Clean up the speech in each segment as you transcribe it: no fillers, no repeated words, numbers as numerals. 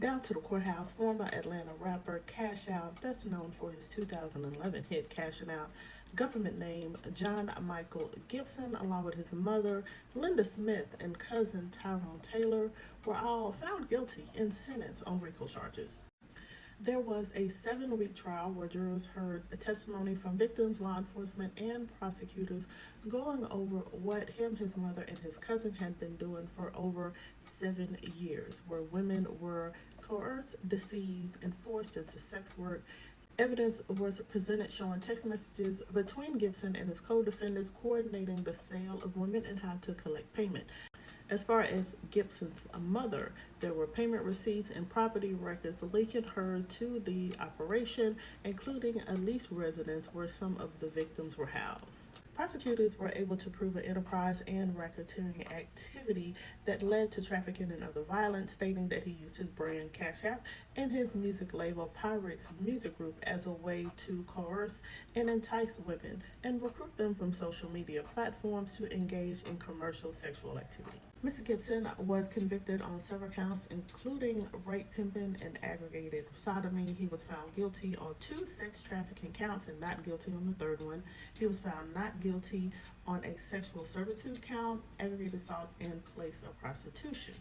Down to the Courthouse, former Atlanta rapper Cash Out, best known for his 2011 hit Cashin Out, government name John Michael Gibson, along with his mother, Linda Smith, and cousin Tyrone Taylor, were all found guilty and sentenced on RICO charges. There was a 7-week trial where jurors heard a testimony from victims, law enforcement, and prosecutors going over what him, his mother, and his cousin had been doing for over 7 years, where women were coerced, deceived, and forced into sex work. Evidence was presented showing text messages between Gibson and his co-defendants coordinating the sale of women and how to collect payment. As far as Gibson's mother, there were payment receipts and property records linking her to the operation, including a leased residence where some of the victims were housed. Prosecutors were able to prove an enterprise and racketeering activity that led to trafficking and other violence, stating that he used his brand Cash Out and his music label Pirates Music Group as a way to coerce and entice women and recruit them from social media platforms to engage in commercial sexual activity. Mr. Gibson was convicted on several counts, including rape, pimping, and aggravated sodomy. He was found guilty on 2 sex trafficking counts and not guilty on the third one. He was found not guilty on a sexual servitude count, aggravated assault, and place of prostitution.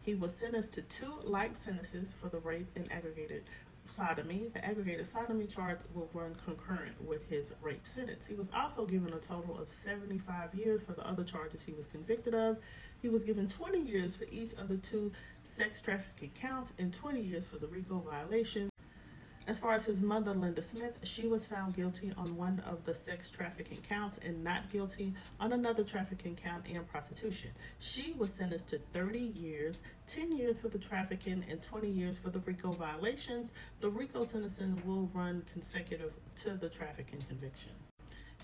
He was sentenced to 2 life sentences for the rape and aggravated sodomy. The aggravated sodomy charge will run concurrent with his rape sentence. He was also given a total of 75 years for the other charges he was convicted of. He was given 20 years for each of the 2 sex trafficking counts and 20 years for the RICO violation. As far as his mother, Linda Smith, she was found guilty on one of the sex trafficking counts and not guilty on another trafficking count and prostitution. She was sentenced to 30 years, 10 years for the trafficking and 20 years for the RICO violations. The RICO sentencing will run consecutive to the trafficking conviction.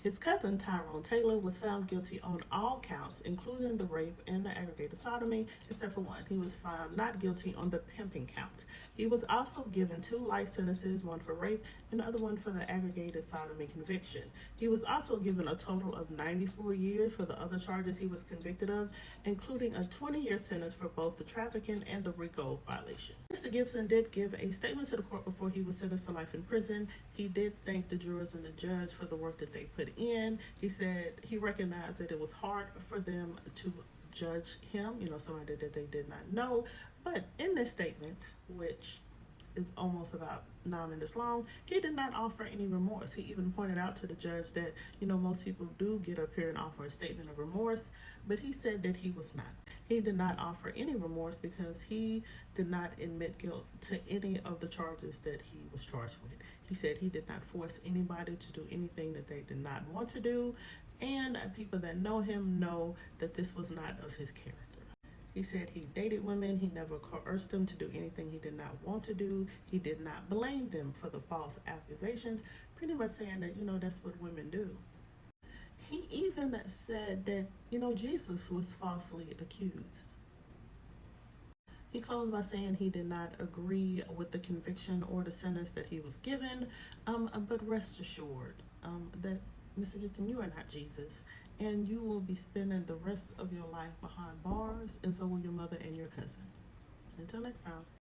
His cousin, Tyrone Taylor, was found guilty on all counts, including the rape and the aggravated sodomy, except for one. He was found not guilty on the pimping count. He was also given 2 life sentences, one for rape and the other one for the aggravated sodomy conviction. He was also given a total of 94 years for the other charges he was convicted of, including a 20-year sentence for both the trafficking and the RICO violation. Mr. Gibson did give a statement to the court before he was sentenced to life in prison. He did thank the jurors and the judge for the work that they put in. He said he recognized that it was hard for them to judge him, somebody that they did not know. But in this statement, which is almost about 9 minutes long, he did not offer any remorse. He even pointed out to the judge that, most people do get up here and offer a statement of remorse, but he said that he was not. He did not offer any remorse because he did not admit guilt to any of the charges that he was charged with. He said he did not force anybody to do anything that they did not want to do, and people that know him know that this was not of his character. He said he dated women. He never coerced them to do anything he did not want to do. He did not blame them for the false accusations, pretty much saying that, that's what women do. He even said that, Jesus was falsely accused. He closed by saying he did not agree with the conviction or the sentence that he was given, but rest assured that, Mr. Gibson, you are not Jesus, and you will be spending the rest of your life behind bars, and so will your mother and your cousin. Until next time.